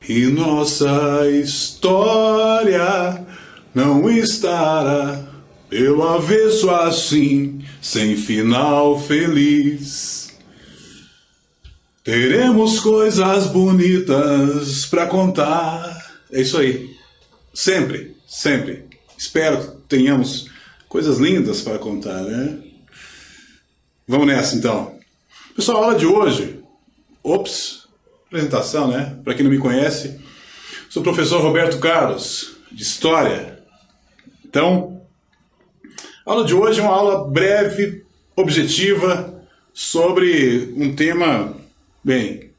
E nossa história não estará pelo avesso assim, sem final feliz. Teremos coisas bonitas pra contar. É isso aí. Sempre, sempre. Espero que tenhamos coisas lindas para contar, né? Vamos nessa, então. Pessoal, a aula de hoje... apresentação, né? Para quem não me conhece, sou o professor Roberto Carlos, de História. Então, a aula de hoje é uma aula breve, objetiva, sobre um tema, bem,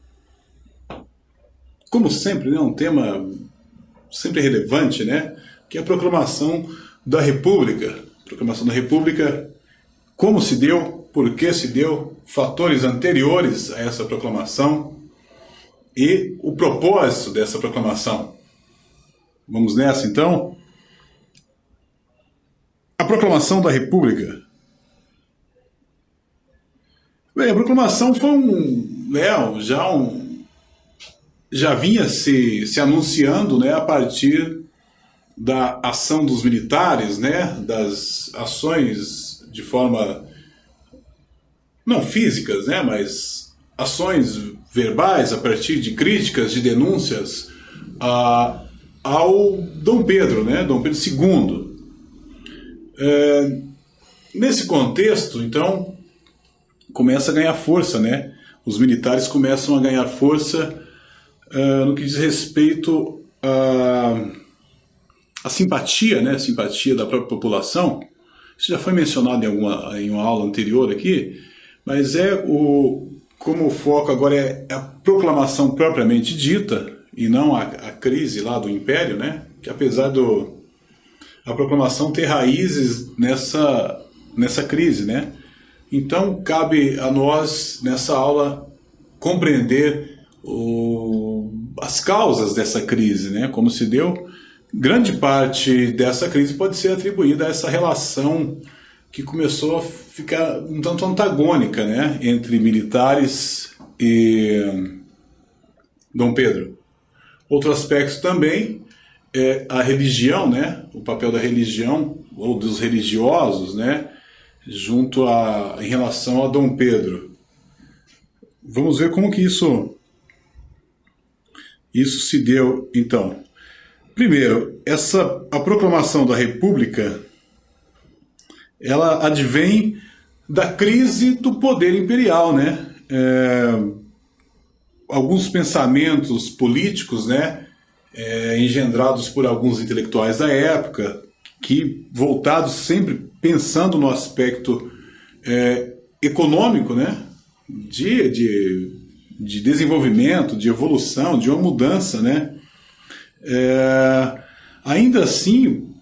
como sempre, né? Um tema sempre relevante, né? Que é a proclamação da República. Proclamação da República, como se deu, por que se deu, fatores anteriores a essa proclamação e o propósito dessa proclamação. Vamos nessa, então? A proclamação da República. Bem, a proclamação foi já vinha se anunciando, né, a partir da ação dos militares, né, das ações de forma não físicas, né, mas ações verbais a partir de críticas, de denúncias ao Dom Pedro, né, Dom Pedro II. Nesse contexto, então, começa a ganhar força, né? Os militares começam a ganhar força no que diz respeito à simpatia, né? A simpatia da própria população. Isso já foi mencionado em uma aula anterior aqui, mas como o foco agora é a proclamação propriamente dita, e não a crise lá do Império, né? Que apesar a proclamação ter raízes nessa crise, né? Então, cabe a nós, nessa aula, compreender as causas dessa crise, né? Como se deu. Grande parte dessa crise pode ser atribuída a essa relação que começou a ficar um tanto antagônica, né? Entre militares e Dom Pedro. Outro aspecto também é a religião, né? O papel da religião, ou dos religiosos, né? Em relação a Dom Pedro. Vamos ver como que isso se deu, então. Primeiro, a proclamação da República, ela advém da crise do poder imperial, né? Alguns pensamentos políticos, né? Engendrados por alguns intelectuais da época, que voltados sempre pensando no aspecto econômico, né? De desenvolvimento, de evolução, de uma mudança, né? Ainda assim,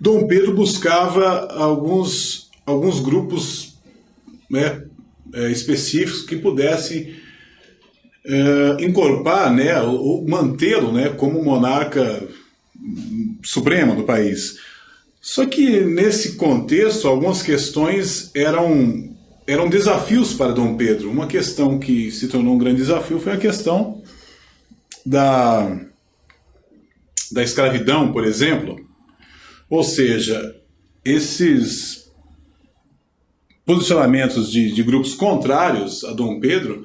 Dom Pedro buscava alguns grupos, né, específicos que pudessem encorpar, né, ou mantê-lo, né, como monarca supremo do país. Só que nesse contexto, algumas questões eram desafios para Dom Pedro. Uma questão que se tornou um grande desafio foi a questão da escravidão, por exemplo. Ou seja, esses posicionamentos de grupos contrários a Dom Pedro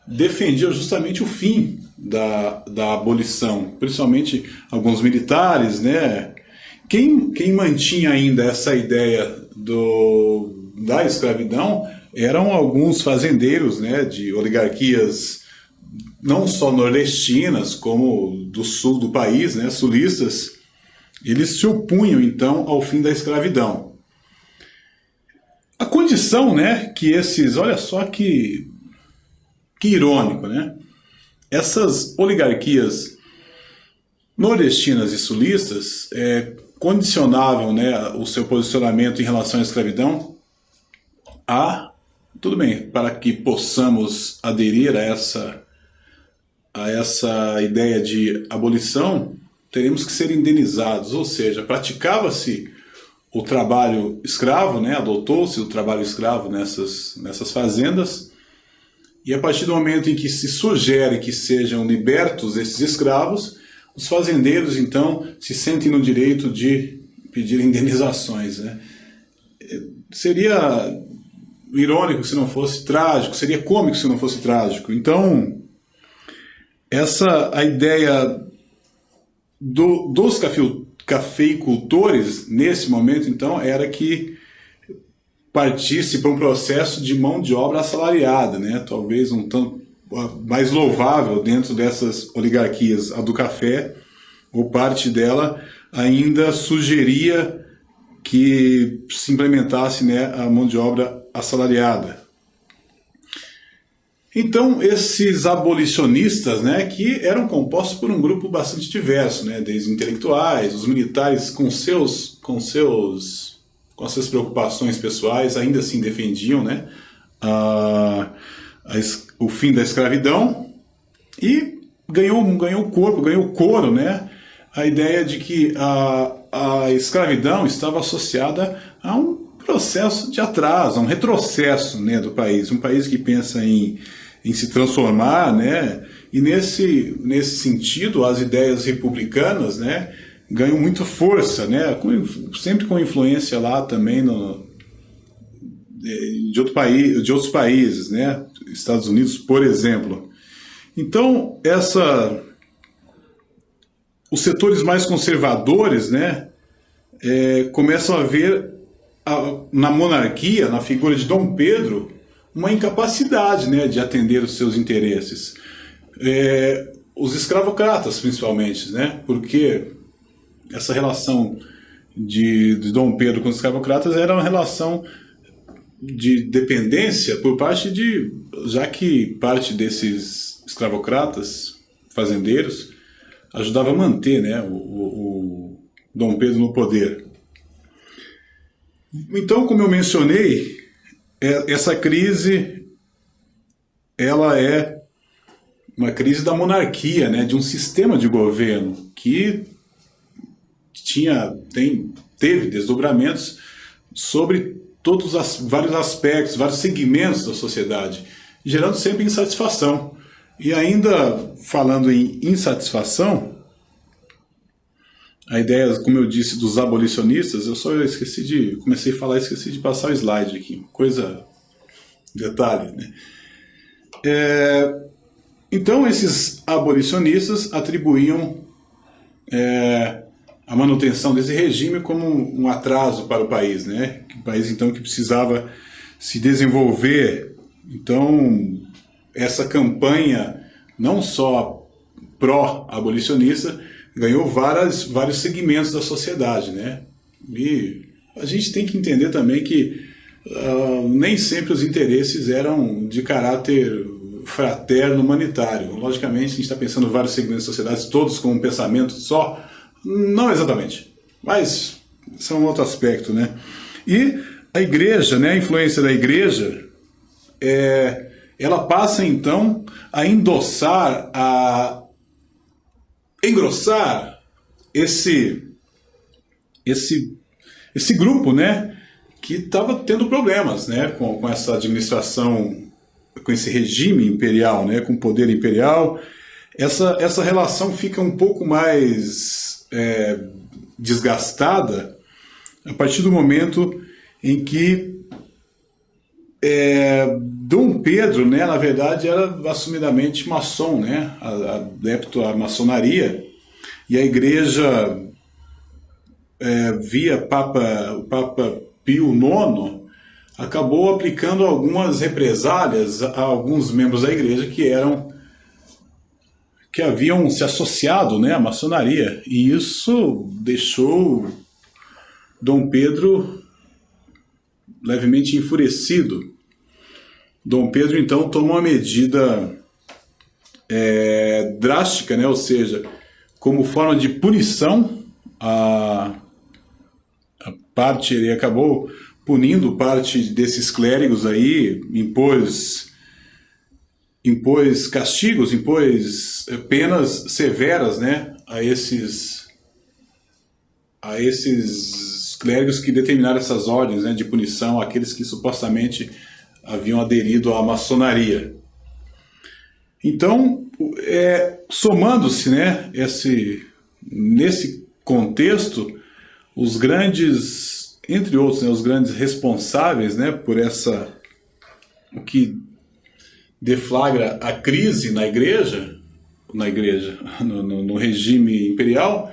defendiam justamente o fim da abolição, principalmente alguns militares, né? Quem mantinha ainda essa ideia da escravidão eram alguns fazendeiros, né, de oligarquias não só nordestinas, como do sul do país, né, sulistas. Eles se opunham, então, ao fim da escravidão. A condição, né, que olha só que irônico, né? Essas oligarquias nordestinas e sulistas condicionavam, né, o seu posicionamento em relação à escravidão tudo bem, para que possamos aderir a essa ideia de abolição, teremos que ser indenizados, ou seja, praticava-se o trabalho escravo, né, adotou-se o trabalho escravo nessas fazendas, E a partir do momento em que se sugere que sejam libertos esses escravos, os fazendeiros, então, se sentem no direito de pedir indenizações, né? Seria irônico se não fosse trágico, seria cômico se não fosse trágico. Então, a ideia dos cafeicultores, nesse momento, então, era que partisse para um processo de mão de obra assalariada, né? Talvez um tanto mais louvável dentro dessas oligarquias. A do café, ou parte dela, ainda sugeria que se implementasse, né, a mão de obra assalariada. Então, esses abolicionistas, né, que eram compostos por um grupo bastante diverso, né, desde intelectuais, os militares com suas preocupações pessoais, ainda assim defendiam, né, o fim da escravidão, e ganhou coro, né, a ideia de que a escravidão estava associada a um processo de atraso, a um retrocesso, né, do país, um país que pensa em se transformar, né, e nesse sentido as ideias republicanas, né, ganham muita força, né, sempre com influência lá também de outros países, né, Estados Unidos, por exemplo. Então, os setores mais conservadores, né, começam a ver na monarquia, na figura de Dom Pedro, uma incapacidade, né, de atender os seus interesses. Os escravocratas, principalmente, né, porque essa relação de Dom Pedro com os escravocratas era uma relação de dependência por parte já que parte desses escravocratas, fazendeiros, ajudava a manter, né, o Dom Pedro no poder. Então, como eu mencionei, essa crise, ela é uma crise da monarquia, né, de um sistema de governo que teve desdobramentos sobre vários aspectos, vários segmentos da sociedade, gerando sempre insatisfação. E ainda falando em insatisfação, a ideia, como eu disse, dos abolicionistas, comecei a falar e esqueci de passar o slide aqui, detalhe, né? Então, esses abolicionistas atribuíam a manutenção desse regime como um atraso para o país, né? O país, então, que precisava se desenvolver. Então, essa campanha, não só pró-abolicionista, ganhou vários segmentos da sociedade, né? E a gente tem que entender também que nem sempre os interesses eram de caráter fraterno, humanitário. Logicamente, a gente está pensando em vários segmentos da sociedade, todos com um pensamento só. Não exatamente, mas isso é um outro aspecto, né? E a igreja, né, a influência da igreja, ela passa então a engrossar esse grupo, né, que estava tendo problemas, né, com essa administração, com esse regime imperial, né, com o poder imperial. Essa relação fica um pouco mais desgastada a partir do momento em que Dom Pedro, né, na verdade, era assumidamente maçom, né, adepto à maçonaria, e a igreja, via o Papa Pio IX, acabou aplicando algumas represálias a alguns membros da igreja que haviam se associado, né, à maçonaria, e isso deixou Dom Pedro levemente enfurecido. Dom Pedro, então, toma uma medida drástica, né, ou seja, como forma de punição, ele acabou punindo parte desses clérigos aí, impôs castigos, impôs penas severas, né, a esses clérigos que determinaram essas ordens, né, de punição àqueles que supostamente haviam aderido à maçonaria. Então, somando-se, né, nesse contexto, os grandes, entre outros, né, os grandes responsáveis, né, por o que deflagra a crise no regime imperial,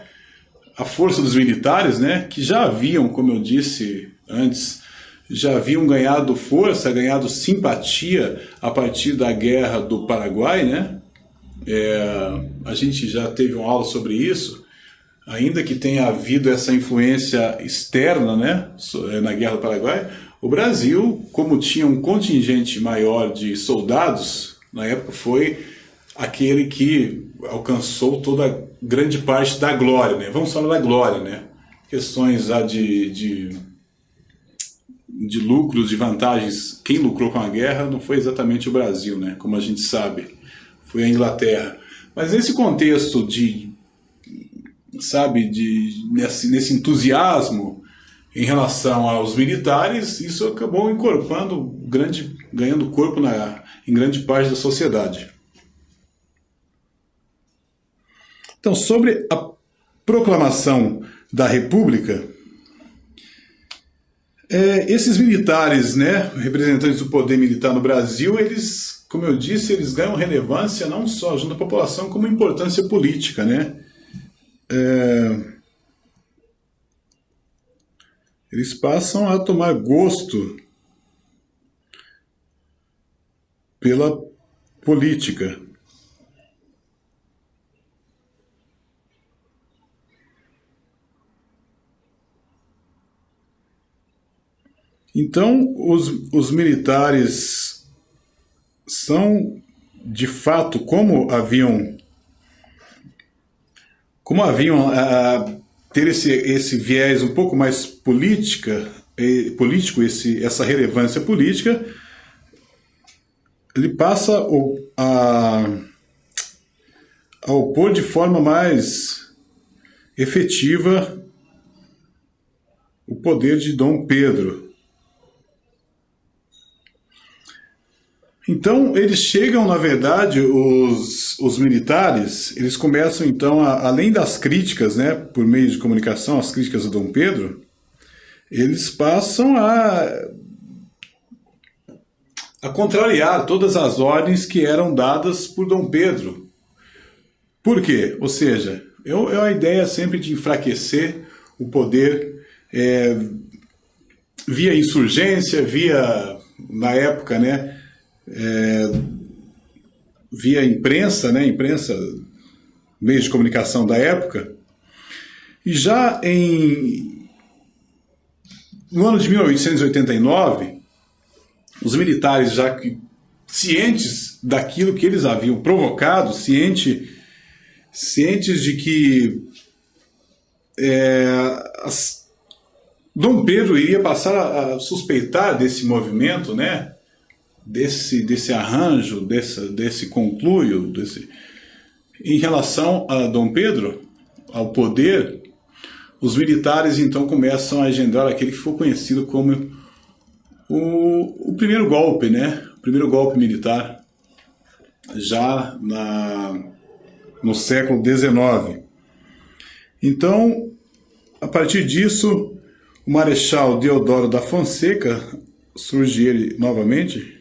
a força dos militares, né, que já haviam, como eu disse antes, já haviam ganhado força, ganhado simpatia a partir da Guerra do Paraguai, né? A gente já teve uma aula sobre isso, ainda que tenha havido essa influência externa, né, na Guerra do Paraguai, o Brasil, como tinha um contingente maior de soldados, na época foi aquele que alcançou toda a grande parte da glória, né? Vamos falar da glória, né? Questões lá de lucros, de vantagens, quem lucrou com a guerra não foi exatamente o Brasil, né? Como a gente sabe, foi a Inglaterra. Mas nesse contexto nesse entusiasmo em relação aos militares, isso acabou ganhando corpo em grande parte da sociedade. Então, sobre a proclamação da República, esses militares, né, representantes do poder militar no Brasil, eles, como eu disse, eles ganham relevância não só junto à população, como importância política, né? Eles passam a tomar gosto pela política. Então, os militares são, de fato, como haviam ter esse viés um pouco mais político, essa relevância política, ele passa a opor de forma mais efetiva o poder de Dom Pedro. Então, eles chegam, na verdade, os militares, eles começam, então, além das críticas, né, por meio de comunicação, as críticas a Dom Pedro, eles passam a contrariar todas as ordens que eram dadas por Dom Pedro. Por quê? Ou seja, é a ideia sempre de enfraquecer o poder via insurgência, na época, né, via imprensa, né, meios de comunicação da época. E já no ano de 1889, os militares, já que cientes daquilo que eles haviam provocado, cientes de que Dom Pedro iria passar a suspeitar desse movimento, né, desse arranjo, desse conluio, em relação a Dom Pedro, ao poder, os militares então começam a agendar aquele que foi conhecido como o primeiro golpe, né? O primeiro golpe militar, já no século XIX. Então, a partir disso, o Marechal Deodoro da Fonseca, surge ele novamente.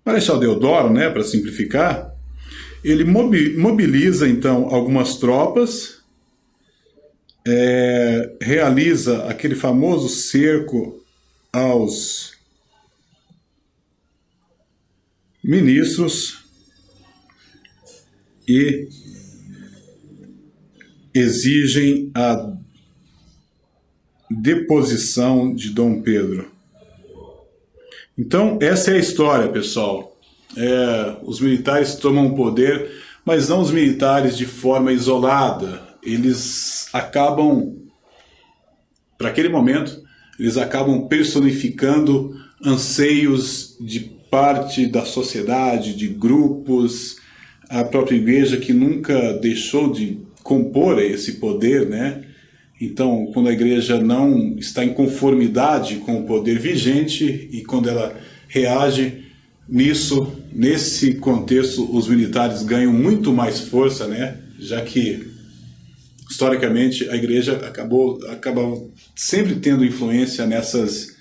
Marechal Deodoro, né, para simplificar, ele mobiliza então algumas tropas, realiza aquele famoso cerco aos ministros e exigem a deposição de Dom Pedro. Então, essa é a história, pessoal. Os militares tomam o poder, mas não os militares de forma isolada. Eles acabam, para aquele momento, eles acabam personificando anseios de parte da sociedade, de grupos, a própria igreja que nunca deixou de compor esse poder, né? Então, quando a igreja não está em conformidade com o poder vigente e quando ela reage nisso. Nesse contexto, os militares ganham muito mais força, né? Já que historicamente a igreja acaba sempre tendo influência nessas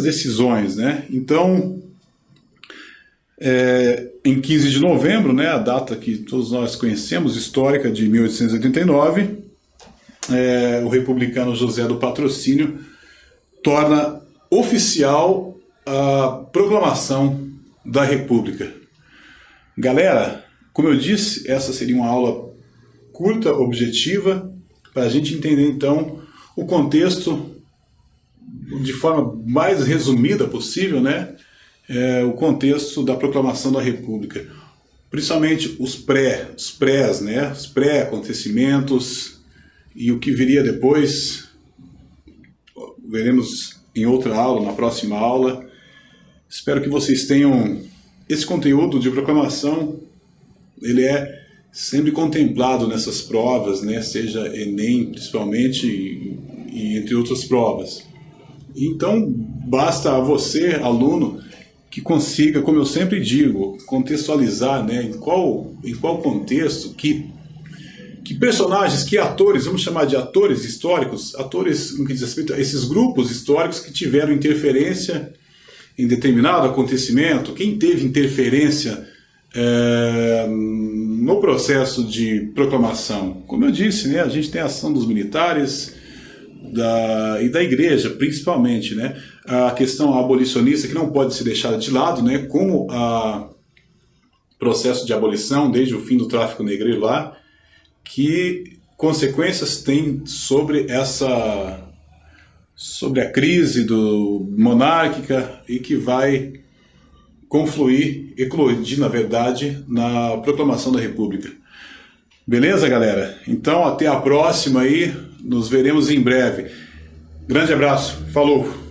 decisões, né? Então, em 15 de novembro, né, a data que todos nós conhecemos, histórica, de 1889, o republicano José do Patrocínio torna oficial a proclamação da República. Galera, como eu disse, essa seria uma aula curta, objetiva, para a gente entender então o contexto de forma mais resumida possível, né? O contexto da proclamação da República, principalmente os prés, né? Os pré-acontecimentos e o que viria depois, veremos em outra aula, na próxima aula. Espero que vocês tenham esse conteúdo de proclamação. Ele é sempre contemplado nessas provas, né? Seja Enem principalmente e entre outras provas. Então basta a você, aluno, que consiga, como eu sempre digo, contextualizar, né? Em qual contexto, que personagens, que atores, vamos chamar de atores históricos, atores no que diz respeito a esses grupos históricos que tiveram interferência em determinado acontecimento, quem teve interferência no processo de proclamação. Como eu disse, né, a gente tem a ação dos militares e da igreja, principalmente, né, a questão abolicionista que não pode ser deixada de lado, né, como o processo de abolição desde o fim do tráfico negreiro lá, que consequências tem sobre a crise monárquica e que vai eclodir, na verdade, na proclamação da República. Beleza, galera? Então, até a próxima aí, nos veremos em breve. Grande abraço, falou!